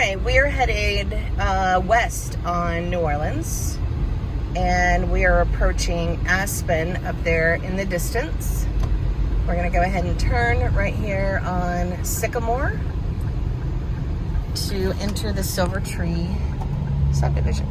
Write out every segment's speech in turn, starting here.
Okay, we're headed west on New Orleans, and we are approaching Aspen up there in the distance. We're going to go ahead and turn right here on Sycamore to enter the Silver Tree subdivision.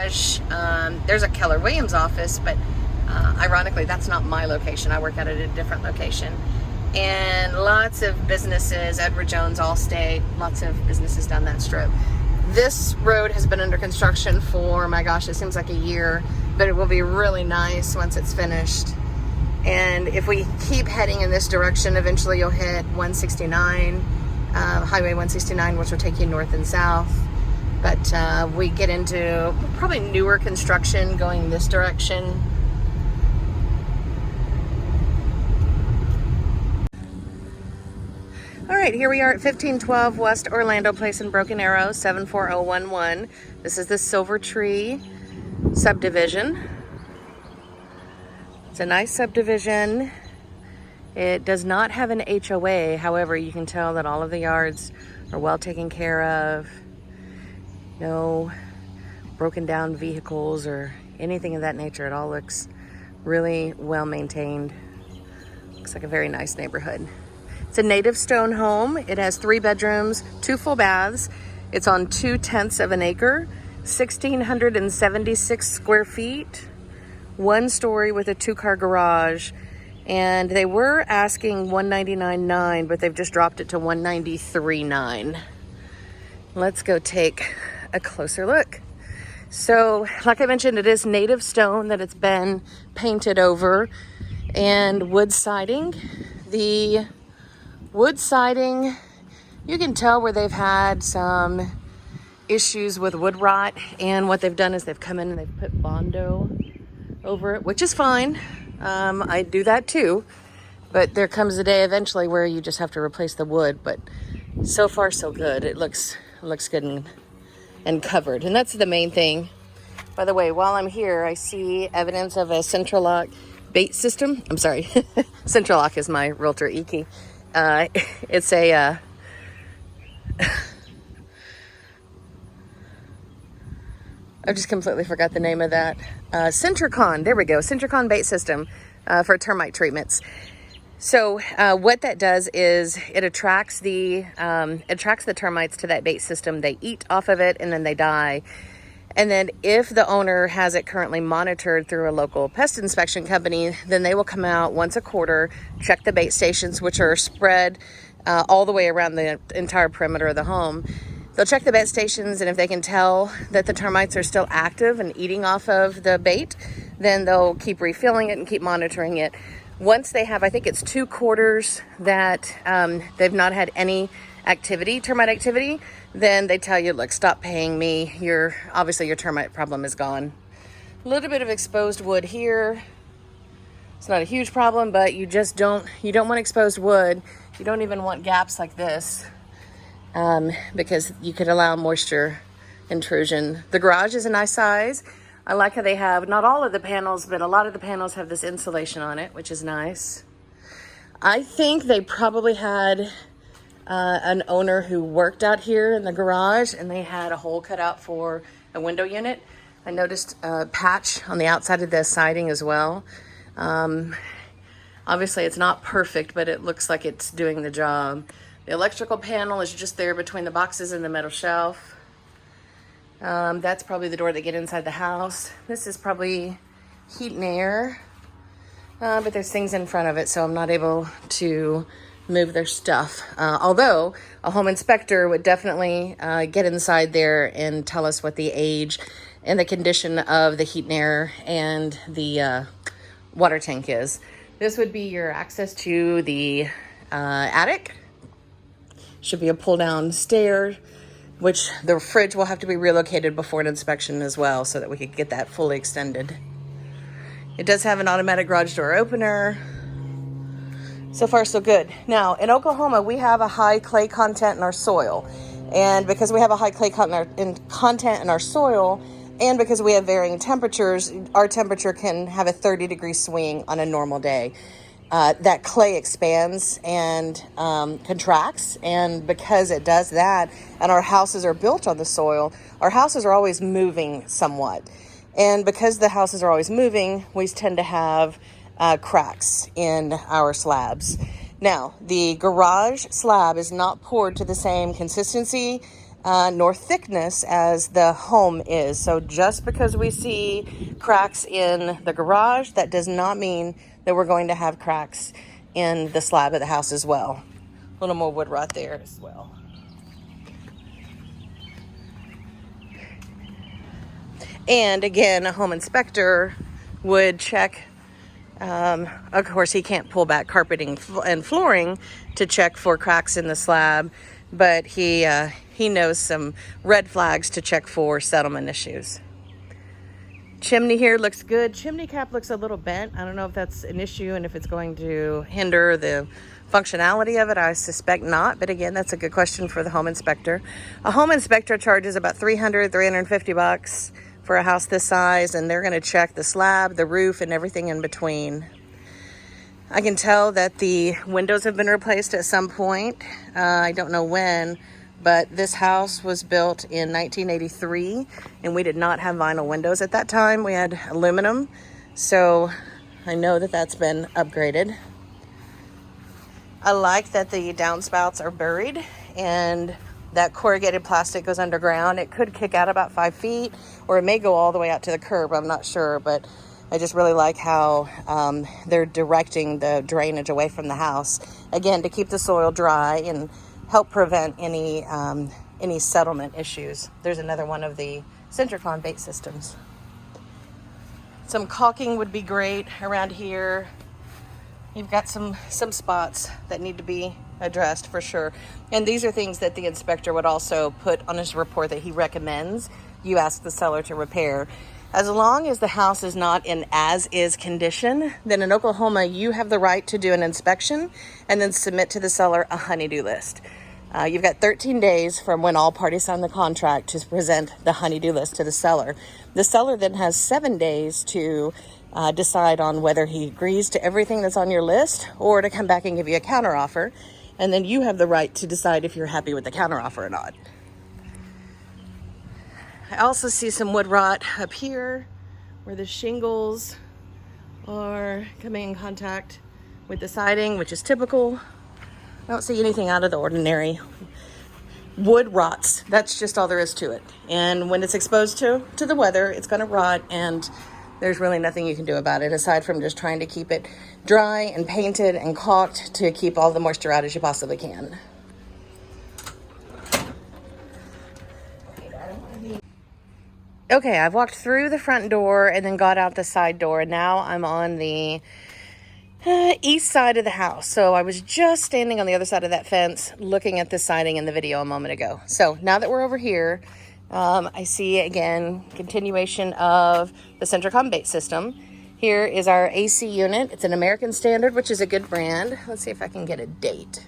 garage. There's a Keller Williams office, but ironically, that's not my location. I work at a different location. And lots of businesses, Edward Jones, Allstate, lots of businesses down that strip. This road has been under construction for, my gosh, it seems like a year, but it will be really nice once it's finished. And if we keep heading in this direction, eventually you'll hit 169, Highway 169, which will take you north and south. But we get into probably newer construction going this direction. All right, here we are at 1512 West Orlando Place in Broken Arrow, 74011. This is the Silver Tree subdivision. It's a nice subdivision. It does not have an HOA. However, you can tell that all of the yards are well taken care of. No broken down vehicles or anything of that nature. It all looks really well maintained. Looks like a very nice neighborhood. It's a native stone home. It has 3 bedrooms, 2 full baths. It's on 2/10 of an acre, 1,676 square feet, 1 story with a 2-car garage. And they were asking $199.9, but they've just dropped it to $193.9. Let's go take a closer look. So, like I mentioned, it is native stone that it's been painted over, and wood siding. The wood siding, you can tell where they've had some issues with wood rot, and what they've done is they've come in and they've put Bondo over it, which is fine. I do that too, but there comes a day eventually where you just have to replace the wood. But so far so good. It looks good and covered, and that's the main thing. By the way, while I'm here, I see evidence of a Central Lock bait system. I'm sorry, Central Lock is my realtor Iki. It's a I just completely forgot the name of that. Centricon, there we go. Centricon bait system for termite treatments. So what that does is it attracts the termites to that bait system. They eat off of it and then they die. And then if the owner has it currently monitored through a local pest inspection company, then they will come out once a quarter, check the bait stations, which are spread all the way around the entire perimeter of the home. They'll check the bait stations, and if they can tell that the termites are still active and eating off of the bait, then they'll keep refilling it and keep monitoring it. Once they have, I think it's 2 quarters that they've not had any termite activity, then they tell you, look, stop paying me. Obviously your termite problem is gone. A little bit of exposed wood here. It's not a huge problem, but you don't want exposed wood. You don't even want gaps like this, because you could allow moisture intrusion. The garage is a nice size. I like how they have, not all of the panels, but a lot of the panels have this insulation on it, which is nice. I think they probably had an owner who worked out here in the garage, and they had a hole cut out for a window unit. I noticed a patch on the outside of the siding as well. Obviously it's not perfect, but it looks like it's doing the job. The electrical panel is just there between the boxes and the metal shelf. That's probably the door to get inside the house. This is probably heat and air, but there's things in front of it, so I'm not able to move their stuff. Although a home inspector would definitely get inside there and tell us what the age and the condition of the heat and air and the water tank is. This would be your access to the attic. Should be a pull down stair, which the fridge will have to be relocated before an inspection as well, so that we could get that fully extended. It does have an automatic garage door opener. So far, so good. Now, in Oklahoma, we have a high clay content in our soil. And because we have a high clay content in our soil, and because we have varying temperatures, our temperature can have a 30-degree swing on a normal day. That clay expands and contracts, and because it does that, and our houses are built on the soil, our houses are always moving somewhat. And because the houses are always moving, we tend to have cracks in our slabs. Now, the garage slab is not poured to the same consistency nor thickness as the home is. So just because we see cracks in the garage, that does not mean that we're going to have cracks in the slab of the house as well. A little more wood rot there as well. And again, a home inspector would check. Of course, he can't pull back carpeting and flooring to check for cracks in the slab, but he knows some red flags to check for settlement issues. Chimney here looks good. Chimney cap looks a little bent. I don't know if that's an issue and if it's going to hinder the functionality of it. I suspect not, but again, that's a good question for the home inspector. A home inspector charges about $350 for a house this size, and they're going to check the slab, the roof, and everything in between. I can tell that the windows have been replaced at some point. I don't know when, but this house was built in 1983, and we did not have vinyl windows at that time. We had aluminum, so I know that that's been upgraded. I like that the downspouts are buried, and that corrugated plastic goes underground. It could kick out about 5 feet, or it may go all the way out to the curb. I'm not sure, but I just really like how they're directing the drainage away from the house. Again, to keep the soil dry and help prevent any settlement issues. There's another one of the Centricon bait systems. Some caulking would be great around here. You've got some spots that need to be addressed for sure. And these are things that the inspector would also put on his report that he recommends you ask the seller to repair. As long as the house is not in as-is condition, then in Oklahoma, you have the right to do an inspection and then submit to the seller a honey-do list. You've got 13 days from when all parties sign the contract to present the honey-do list to the seller. The seller then has 7 days to decide on whether he agrees to everything that's on your list or to come back and give you a counteroffer. And then you have the right to decide if you're happy with the counteroffer or not. I also see some wood rot up here where the shingles are coming in contact with the siding, which is typical. I don't see anything out of the ordinary. Wood rots. That's just all there is to it. And when it's exposed to the weather, it's going to rot, and there's really nothing you can do about it aside from just trying to keep it dry and painted and caulked to keep all the moisture out as you possibly can. Okay, I've walked through the front door and then got out the side door, and now I'm on the east side of the house. So I was just standing on the other side of that fence looking at the siding in the video a moment ago. So now that we're over here, I see again continuation of the Centricon bait system. Here is our AC unit. It's an American Standard, which is a good brand. Let's see if I can get a date.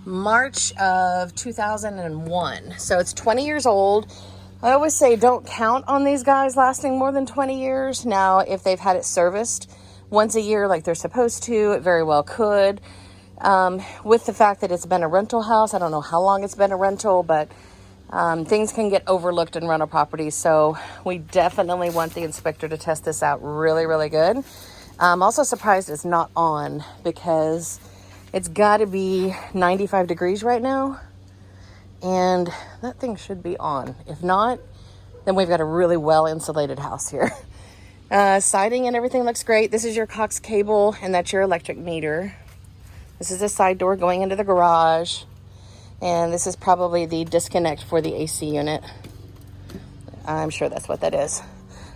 March of 2001. So it's 20 years old. I always say don't count on these guys lasting more than 20 years. Now, if they've had it serviced once a year like they're supposed to, it very well could. With the fact that it's been a rental house, I don't know how long it's been a rental, but things can get overlooked in rental properties. So we definitely want the inspector to test this out really, really good. I'm also surprised it's not on because it's got to be 95 degrees right now. And that thing should be on. If not, then we've got a really well-insulated house here. Siding and everything looks great. This is your Cox cable, and that's your electric meter. This is a side door going into the garage. And this is probably the disconnect for the AC unit. I'm sure that's what that is.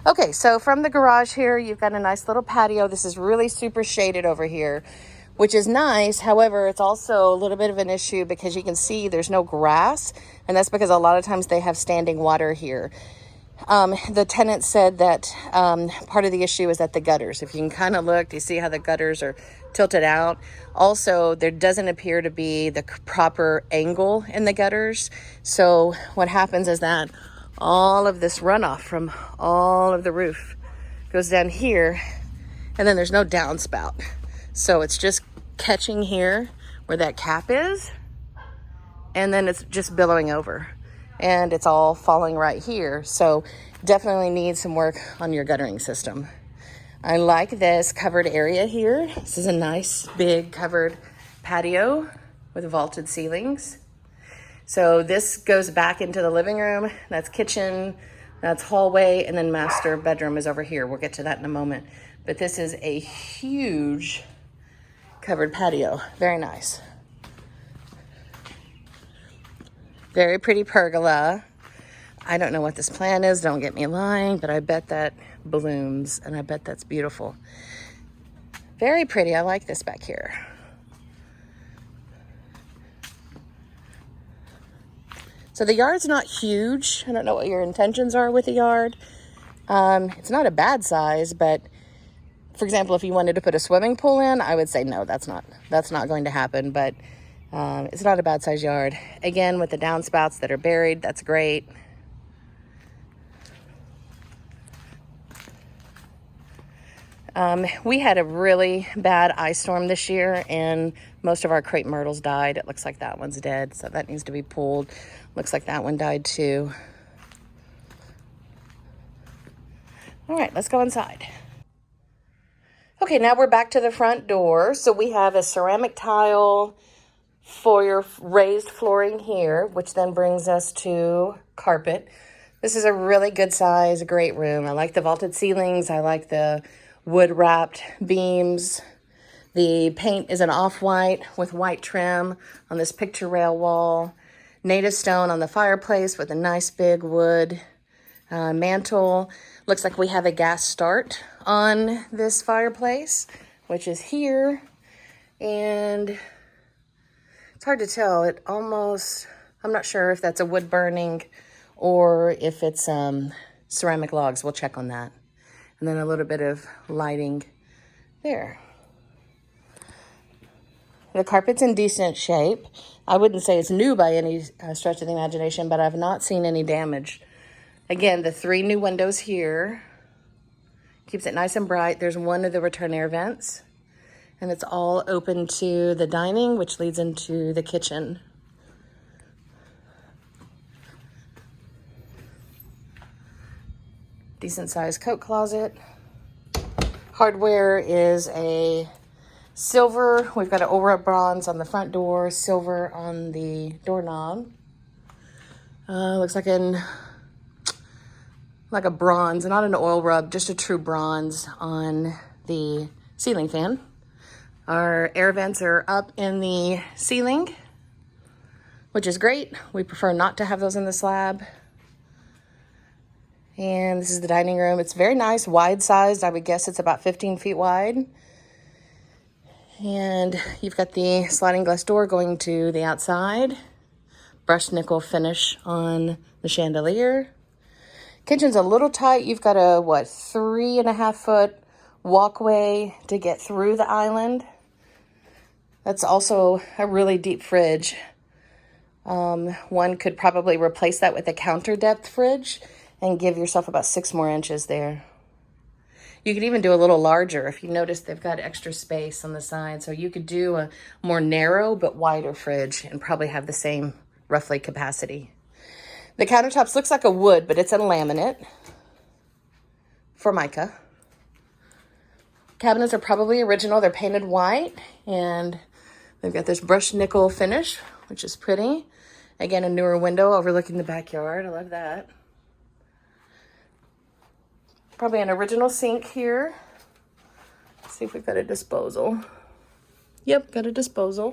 Okay, so from the garage here, you've got a nice little patio. This is really super shaded over here, which is nice. However, it's also a little bit of an issue because you can see there's no grass, and that's because a lot of times they have standing water here. The tenant said that part of the issue is that the gutters, if you can kind of look, do you see how the gutters are tilted out? Also, there doesn't appear to be the proper angle in the gutters. So what happens is that all of this runoff from all of the roof goes down here, and then there's no downspout. So it's just catching here where that cap is, and then it's just billowing over. And it's all falling right here. So definitely need some work on your guttering system. I like this covered area here. This is a nice big covered patio with vaulted ceilings. So this goes back into the living room. That's kitchen, that's hallway, and then master bedroom is over here. We'll get to that in a moment. But this is a huge covered patio. Very nice. Very pretty pergola. I don't know what this plan is, don't get me lying, but I bet that blooms and I bet that's beautiful. Very pretty, I like this back here. So the yard's not huge. I don't know what your intentions are with the yard. It's not a bad size, but for example, if you wanted to put a swimming pool in, I would say no, that's not going to happen, but it's not a bad size yard. Again, with the downspouts that are buried, that's great. We had a really bad ice storm this year and most of our crepe myrtles died. It looks like that one's dead, so that needs to be pulled. Looks like that one died too. All right, let's go inside. Okay, now we're back to the front door. So we have a ceramic tile foyer raised flooring here, which then brings us to carpet. This is a really good size, great room. I like the vaulted ceilings. I like the wood wrapped beams. The paint is an off-white with white trim on this picture rail wall. Native stone on the fireplace with a nice big wood mantle. Looks like we have a gas start on this fireplace, which is here. And it's hard to tell. I'm not sure if that's a wood burning or if it's ceramic logs. We'll check on that. And then a little bit of lighting there. The carpet's in decent shape. I wouldn't say it's new by any stretch of the imagination, but I've not seen any damage. Again, the 3 new windows here. Keeps it nice and bright. There's one of the return air vents. And it's all open to the dining, which leads into the kitchen. Decent sized coat closet. Hardware is a silver. We've got an oil rub bronze on the front door, silver on the doorknob. Looks like a bronze, not an oil rub, just a true bronze on the ceiling fan. Our air vents are up in the ceiling, which is great. We prefer not to have those in the slab. And this is the dining room. It's very nice, wide sized. I would guess it's about 15 feet wide. And you've got the sliding glass door going to the outside. Brushed nickel finish on the chandelier. Kitchen's a little tight. You've got a, 3.5 foot walkway to get through the island. That's also a really deep fridge. One could probably replace that with a counter depth fridge and give yourself about 6 more inches there. You could even do a little larger. If you notice, they've got extra space on the side. So you could do a more narrow but wider fridge and probably have the same roughly capacity. The countertops looks like a wood, but it's a laminate. Formica. Cabinets are probably original. They're painted white and they've got this brushed nickel finish, which is pretty. Again, a newer window overlooking the backyard. I love that. Probably an original sink here. Let's see if we've got a disposal. Yep, got a disposal.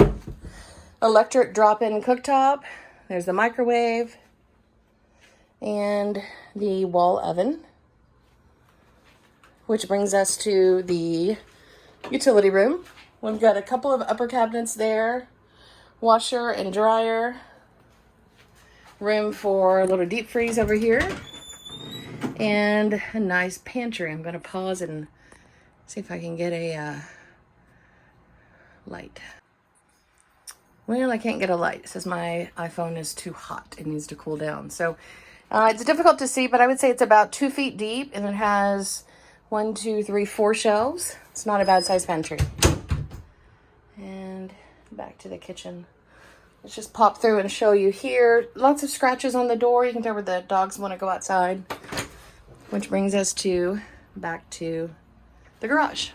Electric drop-in cooktop. There's the microwave and the wall oven, which brings us to the utility room. We've got a couple of upper cabinets there, washer and dryer, room for a little deep freeze over here, and a nice pantry. I'm going to pause and see if I can get a light. Well, I can't get a light. It says my iPhone is too hot. It needs to cool down. So it's difficult to see, but I would say it's about 2 feet deep, and it has 1, 2, 3, 4 shelves. It's not a bad size pantry. And back to the kitchen. Let's just pop through and show you here. Lots of scratches on the door. You can tell where the dogs want to go outside. Which brings us back to the garage.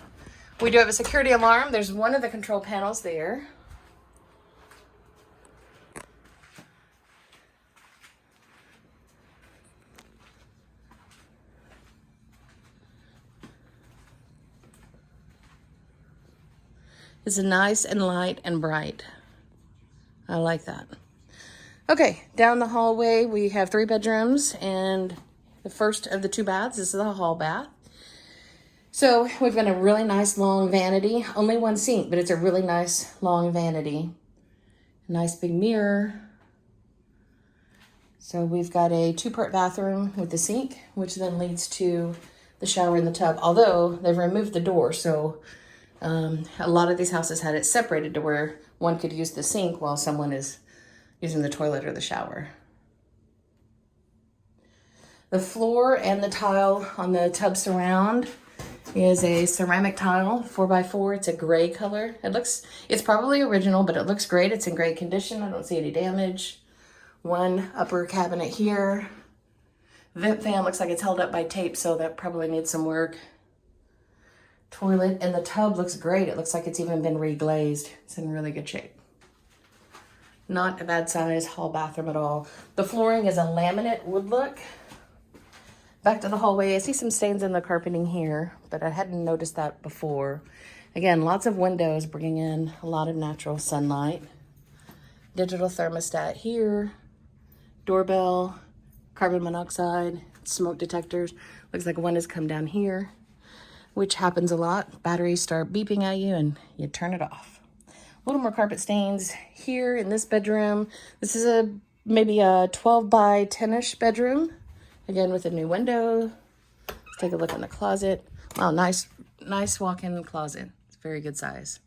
We do have a security alarm. There's one of the control panels there. It's nice and light and bright. I like that. Okay, down the hallway, we have 3 bedrooms and the first of the 2 baths. This is the hall bath. So we've got a really nice long vanity, only 1 sink, but it's a really nice long vanity. Nice big mirror. So we've got a 2-part bathroom with the sink, which then leads to the shower and the tub, although they've removed the door. So a lot of these houses had it separated to where one could use the sink while someone is using the toilet or the shower. The floor and the tile on the tub surround is a ceramic tile, 4x4. It's a gray color. It's probably original, but it looks great. It's in great condition. I don't see any damage. 1 upper cabinet here. Vent fan looks like it's held up by tape, so that probably needs some work. Toilet, and the tub looks great. It looks like it's even been reglazed. It's in really good shape. Not a bad size hall bathroom at all. The flooring is a laminate wood look. Back to the hallway, I see some stains in the carpeting here, but I hadn't noticed that before. Again, lots of windows bringing in a lot of natural sunlight. Digital thermostat here. Doorbell, carbon monoxide, smoke detectors. Looks like one has come down here, which happens a lot. Batteries start beeping at you and you turn it off. A little more carpet stains here in this bedroom. This is maybe a 12 by 10-ish bedroom. Again, with a new window. Let's take a look in the closet. Wow, nice walk-in closet. It's very good size.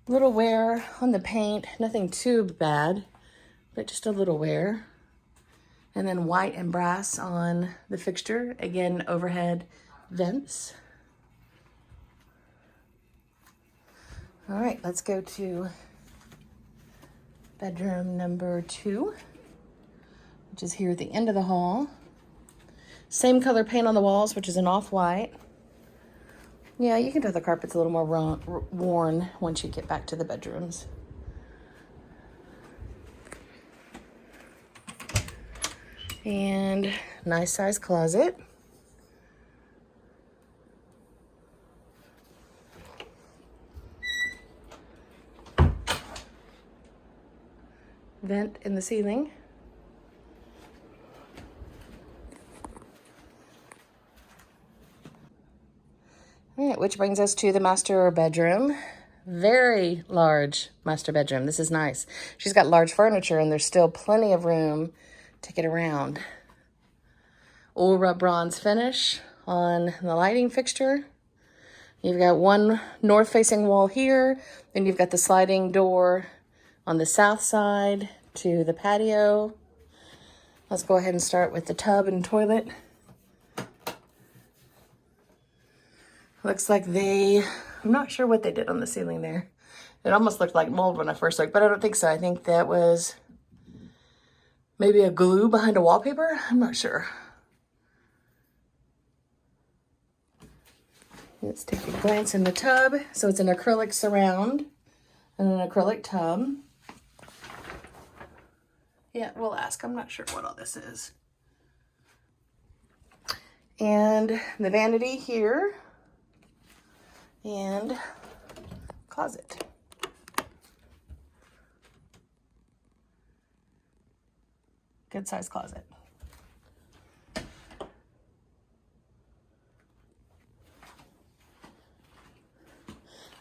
Little wear on the paint. Nothing too bad, but just a little wear. And then white and brass on the fixture. Again, overhead vents. All right, let's go to bedroom number 2, which is here at the end of the hall. Same color paint on the walls, which is an off-white. Yeah, you can tell the carpet's a little more worn once you get back to the bedrooms. And nice size closet. Vent in the ceiling. All right, which brings us to the master bedroom. Very large master bedroom. This is nice. She's got large furniture and there's still plenty of room to get around. Aura bronze finish on the lighting fixture. You've got 1 north-facing wall here, then you've got the sliding door on the south side to the patio. Let's go ahead and start with the tub and toilet. Looks like I'm not sure what they did on the ceiling there. It almost looked like mold when I first looked, but I don't think so. I think that was maybe a glue behind a wallpaper. I'm not sure. Let's take a glance in the tub. So it's an acrylic surround and an acrylic tub. Yeah, we'll ask. I'm not sure what all this is. And the vanity here. And closet. Good size closet.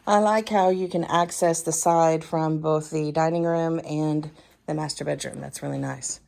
I like how you can access the side from both the dining room and the master bedroom. That's really nice.